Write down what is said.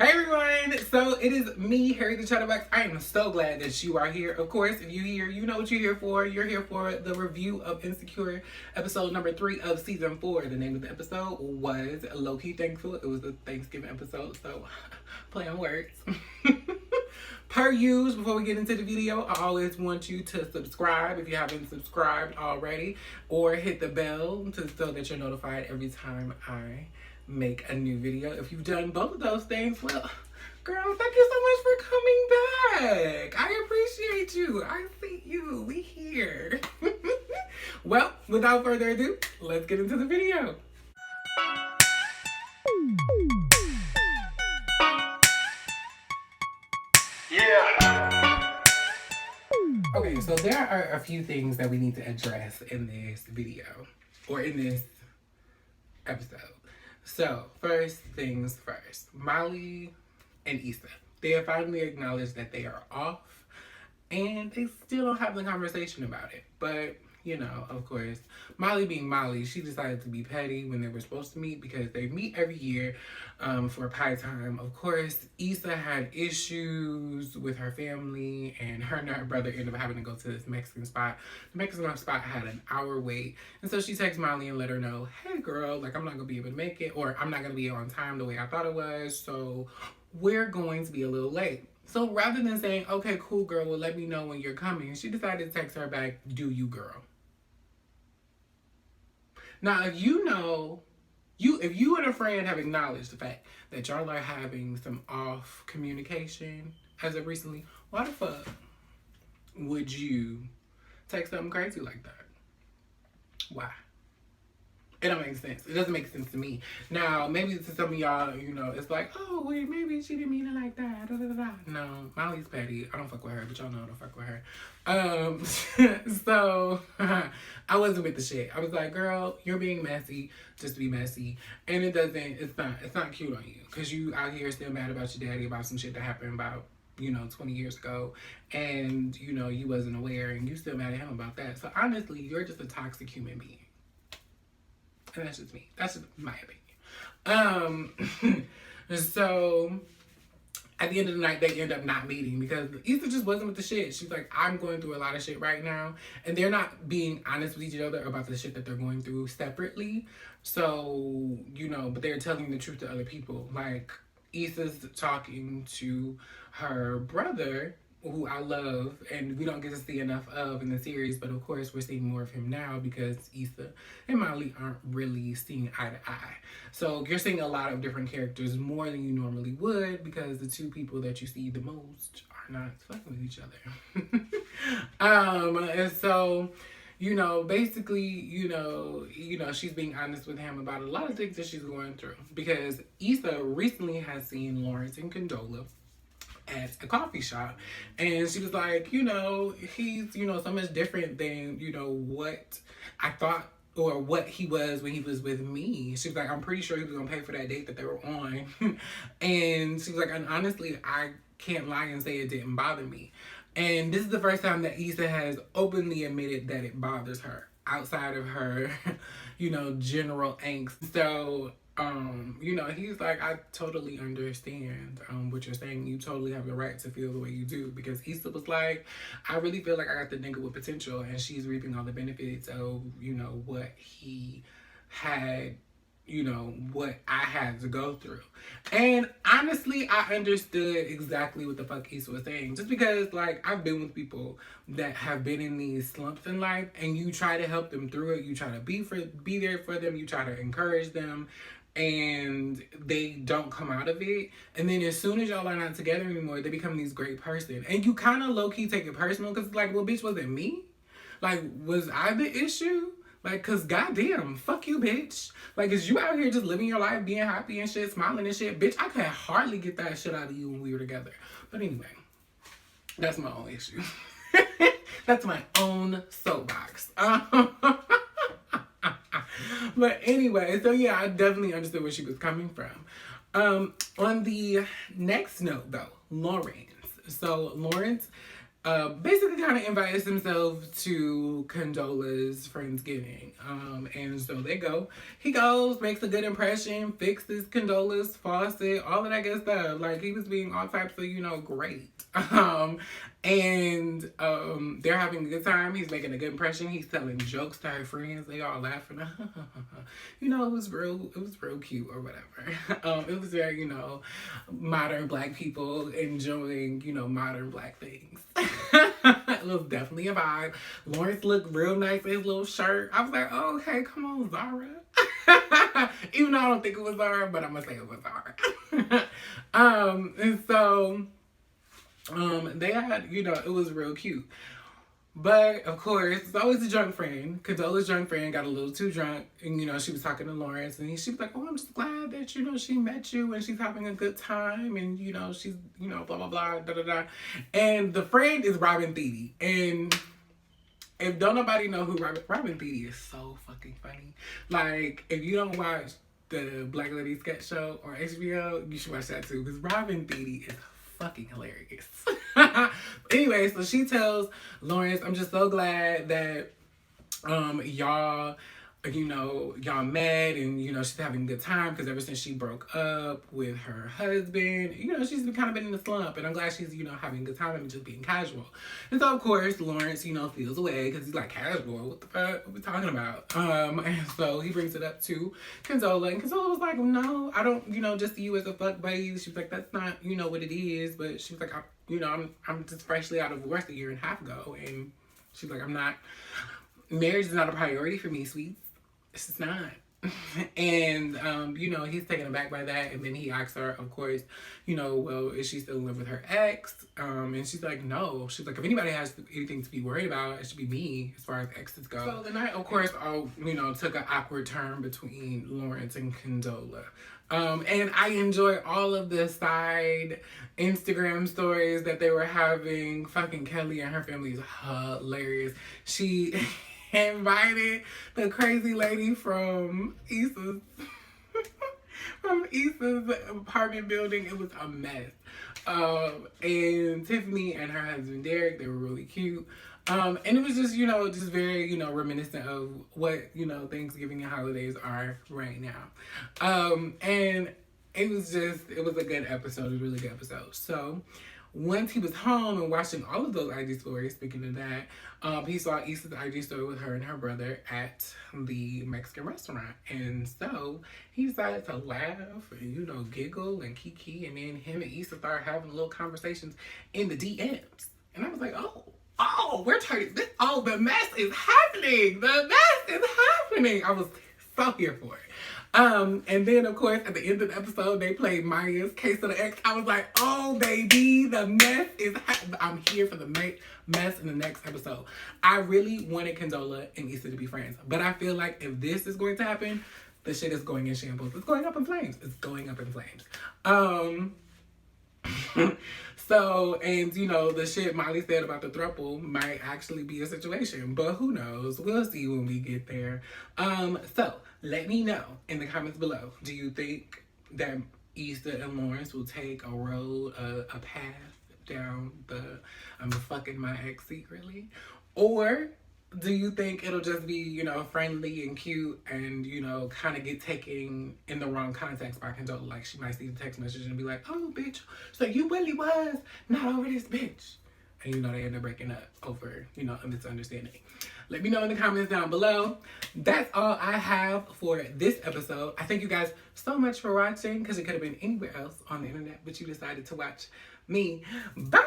Hey everyone! So it is me, Harry the Chatterbox. I am so glad that you are here. Of course, if you're here, you know what you're here for. You're here for the review of Insecure, episode number 3 of season 4. The name of the episode was Low-Key Thankful. It was a Thanksgiving episode, so play on words. Per usual, before we get into the video, I always want you to subscribe if you haven't subscribed already, or hit the bell so that you're notified every time I make a new video. If you've done both of those things, well, girl, thank you so much for coming back. I appreciate you. I see you. We here. Well, without further ado, let's get into the video. Okay, so there are a few things that we need to address in this video, or in this episode. So, first things first, Molly and Issa, they have finally acknowledged that they are off, and they still don't have the conversation about it. But, you know, of course, Molly being Molly, she decided to be petty when they were supposed to meet because they meet every year for pie time. Of course, Issa had issues with her family, and her brother ended up having to go to this Mexican spot. The Mexican spot had an hour wait, and so she texts Molly and let her know, hey girl, like I'm not gonna be able to make it, or I'm not gonna be on time the way I thought it was, so we're going to be a little late. So rather than saying, okay, cool girl, well let me know when you're coming, she decided to text her back, do you girl. Now, if you know, if you and a friend have acknowledged the fact that y'all are having some off communication as of recently, why the fuck would you text something crazy like that? Why? It don't make sense. It doesn't make sense to me. Now, maybe to some of y'all, you know, it's like, oh, wait, maybe she didn't mean it like that. Da, da, da, da. No, Molly's petty. I don't fuck with her, but y'all know I don't fuck with her. So, I wasn't with the shit. I was like, girl, you're being messy just to be messy. And it's not cute on you. Because you out here still mad about your daddy about some shit that happened about, 20 years ago. And, you wasn't aware and you still mad at him about that. So, honestly, you're just a toxic human being. And that's just me. That's just my opinion. So at the end of the night, they end up not meeting because Issa just wasn't with the shit. She's like, I'm going through a lot of shit right now. And they're not being honest with each other about the shit that they're going through separately. So, but they're telling the truth to other people. Like, Issa's talking to her brother, who I love, and we don't get to see enough of in the series, but of course we're seeing more of him now because Issa and Molly aren't really seeing eye to eye. So you're seeing a lot of different characters more than you normally would because the two people that you see the most are not fucking with each other. And so, basically, she's being honest with him about a lot of things that she's going through because Issa recently has seen Lawrence and Condola at a coffee shop, and she was like, he's so much different than what I thought or what he was when he was with me. She was like, I'm pretty sure he was gonna pay for that date that they were on. And she was like, and honestly, I can't lie and say it didn't bother me. And this is the first time that Issa has openly admitted that it bothers her outside of her general angst. So he's like, I totally understand what you're saying. You totally have the right to feel the way you do. Because Issa was like, I really feel like I got the nigga with potential and she's reaping all the benefits of, what he had, what I had to go through. And honestly, I understood exactly what the fuck Issa was saying. Just because, like, I've been with people that have been in these slumps in life and you try to help them through it. You try to be there for them. You try to encourage them. And they don't come out of it. And then as soon as y'all are not together anymore, they become these great person. And you kind of low-key take it personal because it's like, well, bitch, was it me? Like, was I the issue? Like, cause goddamn, fuck you, bitch. Like, is you out here just living your life, being happy and shit, smiling and shit? Bitch, I could hardly get that shit out of you when we were together. But anyway, that's my own issue. That's my own soapbox. But anyway, so yeah, I definitely understood where she was coming from. On the next note, though, Lawrence. So Lawrence basically kind of invited himself to Condola's Friendsgiving. And so they go. He goes, makes a good impression, fixes Condola's faucet, all of that good stuff. Like, he was being all types of, great. They're having a good time. He's making a good impression. He's telling jokes to her friends. They all laughing. It was real cute or whatever. It was very, modern black people enjoying, modern black things. It was definitely a vibe. Lawrence looked real nice in his little shirt. I was like, oh, okay, come on, Zara. Even though I don't think it was Zara, but I'm gonna say it was Zara. They had, it was real cute. But, of course, it's always a drunk friend. Condola's drunk friend got a little too drunk. And, she was talking to Lawrence. And she was like, oh, I'm just glad that, she met you and she's having a good time. And, she's, blah, blah, blah, da, da, da. And the friend is Robin Thede. And if don't nobody know who Robin Thede is, so fucking funny. Like, if you don't watch the Black Lady Sketch Show on HBO, you should watch that too. Because Robin Thede is fucking hilarious. Anyway, so she tells Lawrence, I'm just so glad that y'all met, and she's having a good time, because ever since she broke up with her husband, she's kind of been in a slump, and I'm glad she's having a good time and just being casual. And so of course Lawrence feels away, because he's like, casual, what the fuck, what are we talking about? And so he brings it up to Condola, and Condola was like, no, I don't just see you as a fuck buddy. She was like, that's not what it is. But she was like, I'm just freshly out of divorce a year and a half ago, and she's like, marriage is not a priority for me, sweet. It's just not. And, he's taken aback by that. And then he asks her, of course, well, is she still in love with her ex? And she's like, no. She's like, if anybody has anything to be worried about, it should be me as far as exes go. So the night, of course, took an awkward turn between Lawrence and Condola. And I enjoy all of the side Instagram stories that they were having. Fucking Kelly and her family is hilarious. She invited the crazy lady from Issa's apartment building. It was a mess. And Tiffany and her husband Derek, they were really cute. And it was just, just very, reminiscent of what, Thanksgiving and holidays are right now. And it was a good episode. It was a really good episode. So once he was home and watching all of those IG stories, speaking of that, he saw Issa's IG story with her and her brother at the Mexican restaurant. And so he decided to laugh and, giggle and kiki. And then him and Issa started having little conversations in the DMs. And I was like, we're turning this. Oh, the mess is happening. The mess is happening. I was so here for it. And then, of course, at the end of the episode, they played Maya's Case of the Ex. I was like, oh, baby, the mess is I'm here for the mess in the next episode. I really wanted Condola and Issa to be friends. But I feel like if this is going to happen, the shit is going in shambles. It's going up in flames. It's going up in flames. So, and the shit Molly said about the throuple might actually be a situation, but who knows? We'll see when we get there. So let me know in the comments below. Do you think that Issa and Lawrence will take a road, a path down the I'm fucking my ex secretly? Or do you think it'll just be, friendly and cute and, kind of get taken in the wrong context by Condola? Like, she might see the text message and be like, oh, bitch, so you really was not over this bitch. And, they end up breaking up over, a misunderstanding. Let me know in the comments down below. That's all I have for this episode. I thank you guys so much for watching, because it could have been anywhere else on the internet, but you decided to watch me. Bye!